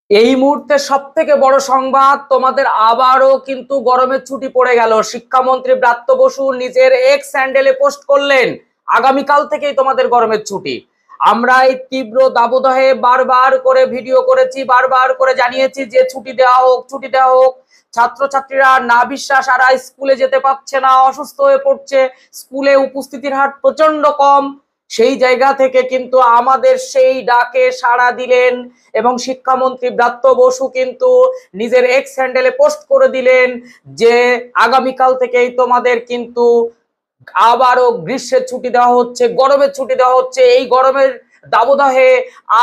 এই মুহূর্তে সব থেকে বড় সংবাদ, তোমাদের আবারও কিন্তু গরমের ছুটি পড়ে গেল। শিক্ষামন্ত্রী ব্রাত্য বসু নিজের এক্স হ্যান্ডেলে পোস্ট করলেন, আগামীকাল থেকেই তোমাদের গরমের ছুটি। আমরা এই তীব্র দাবদাহে বারবার করে ভিডিও করেছি, বারবার করে জানিয়েছি যে ছুটি দেওয়া হোক, ছুটি দেওয়া হোক। ছাত্রছাত্রীরা না বিশ্বাস আর স্কুলে যেতে পারছে না, অসুস্থ হয়ে পড়ছে, স্কুলে উপস্থিতির হার প্রচন্ড কম। সেই জায়গা থেকে কিন্তু আমাদের সেই ডাকে সাড়া দিলেন এবং শিক্ষামন্ত্রী ব্রাত্য বসু কিন্তু নিজের এক্স হ্যান্ডেলে পোস্ট করে দিলেন যে আগামীকাল থেকেই তোমাদের কিন্তু আবারও গ্রীষ্মের ছুটি দেওয়া হচ্ছে, গরমের ছুটি দেওয়া হচ্ছে। এই গরমের দাবদাহে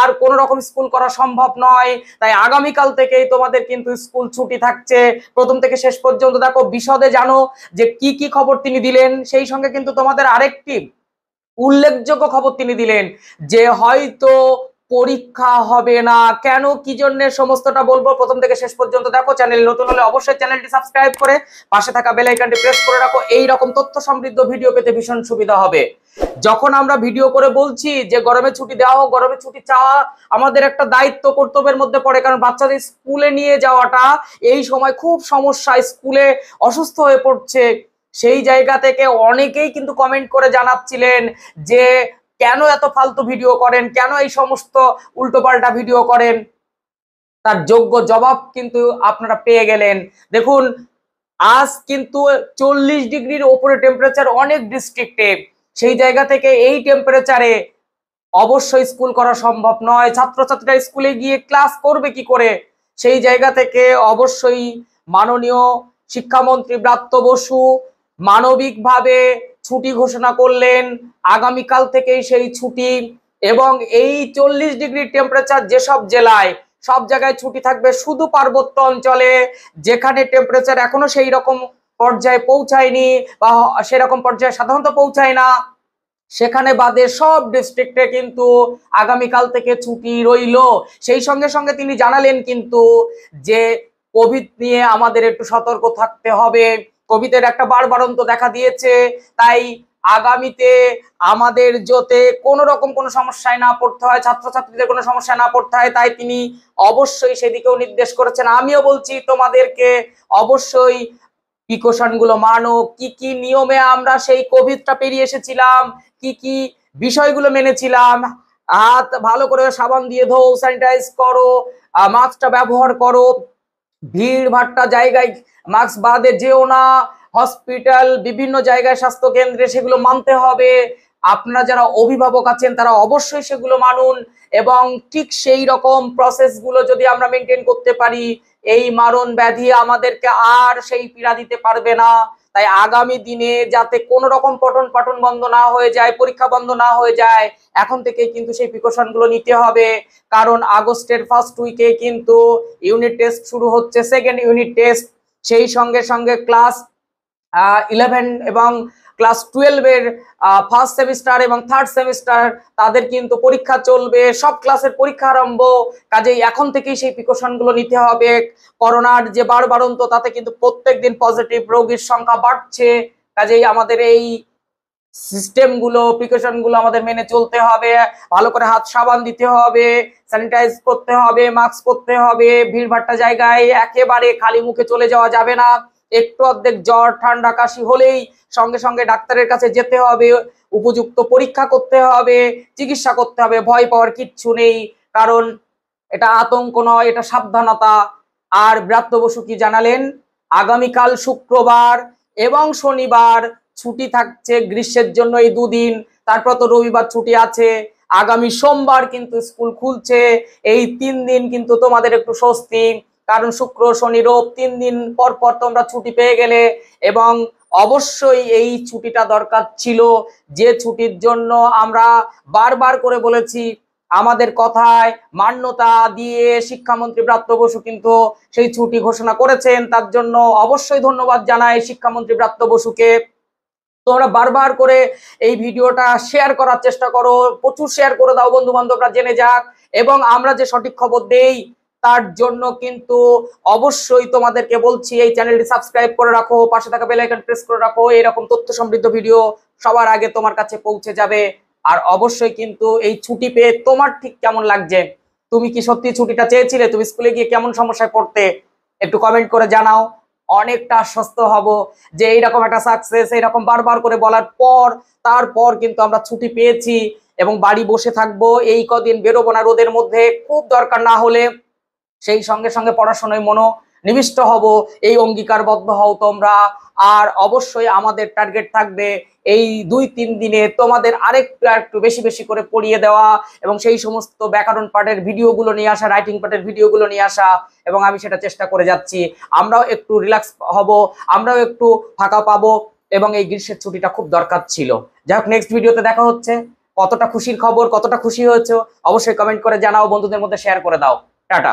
আর কোন রকম স্কুল করা সম্ভব নয়, তাই আগামীকাল থেকেই তোমাদের কিন্তু স্কুল ছুটি থাকছে। প্রথম থেকে শেষ পর্যন্ত দেখো, বিশদে জানো যে কি কি খবর তিনি দিলেন। সেই সঙ্গে কিন্তু তোমাদের আরেকটি উল্লেখযোগ্য খবর তিনি দিলেন যে হয়তো পরীক্ষা হবে না। কেন, কি জন্য, সমস্তটা বলবো। প্রথম থেকে শেষ পর্যন্ত দেখো। চ্যানেল নতুন হলে অবশ্যই চ্যানেলটি সাবস্ক্রাইব করে পাশে থাকা বেল আইকনটি প্রেস করে রাখো। এই রকম তথ্য সমৃদ্ধ ভিডিও পেতে ভীষণ সুবিধা হবে। যখন আমরা ভিডিও করে বলছি যে গরমের ছুটি দেওয়া হোক, গরমের ছুটি চাওয়া আমাদের একটা দায়িত্ব, কর্তব্যের মধ্যে পড়ে। কারণ বাচ্চাদের স্কুলে নিয়ে যাওয়াটা এই সময় খুব সমস্যা, স্কুলে অসুস্থ হয়ে পড়ছে। সেই জায়গা থেকে অনেকেই কিন্তু কমেন্ট করে জানাচ্ছিলেন যে কেন এত ফালতু ভিডিও করেন, কেন এই সমস্ত উল্টোপাল্টা ভিডিও করেন। তার যোগ্য জবাব কিন্তু আপনারা পেয়ে গেলেন। দেখুন, আজ কিন্তু 40 ডিগ্রির ওপরে টেম্পারেচার অনেক ডিস্ট্রিক্টে। সেই জায়গা থেকে এই টেম্পারেচারে অবশ্যই স্কুল করা সম্ভব নয়। ছাত্রছাত্রীরা স্কুলে গিয়ে ক্লাস করবে কি করে? সেই জায়গা থেকে অবশ্যই মাননীয় শিক্ষামন্ত্রী ব্রাত্য বসু মানবিকভাবে ছুটি ঘোষণা করলেন। আগামীকাল থেকেই সেই ছুটি, এবং এই 40 ডিগ্রি টেম্পারেচার যেসব জেলায়, সব জায়গায় ছুটি থাকবে। শুধু পার্বত্য অঞ্চলে, যেখানে টেম্পারেচার এখনো সেই রকম পর্যায়ে পৌঁছায়নি বা সেরকম পর্যায়ে সাধারণত পৌঁছায় না, সেখানে বাদে সব ডিস্ট্রিক্টে কিন্তু আগামীকাল থেকে ছুটি রইল। সেই সঙ্গে সঙ্গে তিনি জানালেন কিন্তু যে কোভিড নিয়ে আমাদের একটু সতর্ক থাকতে হবে। কোভিডের একটা বাড়বাড়ন্ত দেখা দিয়েছে, তাই আগামীতে আমাদের যাতে কোনো রকম কোনো সমস্যায় না পড়তে হয়, ছাত্রছাত্রীদের কোনো সমস্যায় না পড়তে হয়, তাই তিনি অবশ্যই সেদিকেও নির্দেশ করেছেন। আমিও বলছি তোমাদেরকে অবশ্যই প্রিকশন গুলো মানো। কি কি নিয়মে আমরা সেই কোভিডটা পেরিয়ে এসেছিলাম, কি কি বিষয়গুলো মেনেছিলাম। হাত ভালো করে সাবান দিয়ে ধো, স্যানিটাইজ করো, মাস্কটা ব্যবহার করো, ভিড় ভাট্টা জায়গায় মাস্ক বাদে যেও না, হসপিটাল বিভিন্ন জায়গায় স্বাস্থ্য কেন্দ্রে সেগুলো মানতে হবে। আপনারা যারা অভিভাবক আছেন তারা অবশ্যই সেগুলো মানুন, এবং ঠিক সেই রকম প্রসেস গুলো যদি আমরা মেনটেন করতে পারি, এই মারণ ব্যাধি আমাদেরকে আর সেই পীড়া দিতে পারবে না। তাই আগামী দিনে যাতে কোনো রকম পঠন পাঠন বন্ধ না হয়ে যায়, পরীক্ষা বন্ধ না হয়ে যায়, এখন থেকে কিন্তু সেই প্রিকশন গুলো নিতে হবে। কারণ আগস্টের ফার্স্ট উইকে কিন্তু ইউনিট টেস্ট শুরু হচ্ছে, সেকেন্ড ইউনিট টেস্ট। সেই সঙ্গে সঙ্গে ক্লাস 11 এবং ক্লাস 12-এর ফার্স্ট সেমিস্টার এবং থার্ড সেমিস্টার তাদের কিন্তু পরীক্ষা চলবে, সব ক্লাসের পরীক্ষা আরম্ভ। কাজেই এখন থেকেই সেই প্রিকশন গুলো নিতে হবে। করোনার যে বাড়বাড়ন্ত, তাতে কিন্তু প্রত্যেকদিন পজিটিভ রোগীর সংখ্যা বাড়ছে। কাজেই আমাদের এই সিস্টেম গুলো, প্রিকশন গুলো আমাদের মেনে চলতে হবে। ভালো করে হাত সাবান দিতে হবে, স্যানিটাইজ করতে হবে, মাস্ক পরতে হবে। ভিড়ভাট্টা জায়গায় একেবারে খালি মুখে চলে যাওয়া যাবে না। একটু অর্ধেক জ্বর ঠান্ডা কাশি হলেই সঙ্গে সঙ্গে ডাক্তারের কাছে যেতে হবে, উপযুক্ত পরীক্ষা করতে হবে, চিকিৎসা করতে হবে। ভয় পাওয়ার কিচ্ছু নেই, কারণ এটা আতঙ্ক নয়, এটা সাবধানতা। আর ব্রাত্য বসু কি জানালেন, আগামীকাল শুক্রবার এবং শনিবার ছুটি থাকছে গ্রীষ্মের জন্য, এই দুদিন। তারপর তো রবিবার ছুটি আছে। আগামী সোমবার কিন্তু স্কুল খুলছে। এই 3 দিন কিন্তু তোমাদের একটু স্বস্তি, কারণ শুক্র শনি রোব 3 দিন পর পর তোমরা ছুটি পেয়ে গেলে। এবং অবশ্যই এই ছুটিটা দরকার ছিল, যে ছুটির জন্য আমরা বারবার করে বলেছি। আমাদের কথায় মান্যতা দিয়ে শিক্ষামন্ত্রী ব্রাত্য বসু কিন্তু সেই ছুটি ঘোষণা করেছেন। তার জন্য অবশ্যই ধন্যবাদ জানাই শিক্ষামন্ত্রী ব্রাত্য বসুকে। তোমরা বারবার করে এই ভিডিওটা শেয়ার করার চেষ্টা করো, প্রচুর শেয়ার করে দাও, বন্ধু বান্ধবরা জেনে যাক। এবং আমরা যে সঠিক খবর দেই তার জন্য কিন্তু অবশ্যই তোমাদেরকে বলছি, এই চ্যানেলটি সাবস্ক্রাইব করে রাখো, পাশে থাকা বেল আইকন প্রেস করে রাখো। এরকম তথ্য সমৃদ্ধ ভিডিও সবার আগে তোমার কাছে পৌঁছে যাবে। আর অবশ্যই কিন্তু এই ছুটি পেয়ে তোমার ঠিক কেমন লাগছে তুমি কি সত্যি ছুটিটা চেয়েছিলে? তুমি স্কুলে গিয়ে কেমন সমস্যায় পড়তে? একটু কমেন্ট করে জানাও। অনেকটা আশ্বস্ত হব যে এইরকম একটা সাকসেস, এইরকম বারবার করে বলার পর তারপর কিন্তু আমরা ছুটি পেয়েছি এবং বাড়ি বসে থাকবো, এই কদিন বেরোবো না রোদের মধ্যে, খুব দরকার না হলে সেই সঙ্গে সঙ্গে পড়াশোনায় মনোনিবিষ্ট হব, এই অঙ্গীকারবদ্ধ হও তোমরা। আর অবশ্যই আমাদের টার্গেট থাকবে এই 2-3 দিনে তোমাদের আরেকটু বেশি বেশি করে পড়িয়ে দেওয়া এবং সেই সমস্ত ব্যাকরণ পাঠের ভিডিওগুলো নিয়ে আসা, রাইটিং পাঠের ভিডিওগুলো নিয়ে আসা, এবং আমি সেটা চেষ্টা করে যাচ্ছি। আমরাও একটু রিল্যাক্স হব, আমরাও একটু ফাঁকা পাবো, এবং এই গ্রীষ্মের ছুটিটা খুব দরকার ছিল। যাই হোক, নেক্সট ভিডিওতে দেখা হচ্ছে। কতটা খুশির খবর, কতটা খুশি হয়েছে অবশ্যই কমেন্ট করে জানাও, বন্ধুদের মধ্যে শেয়ার করে দাও। টাটা।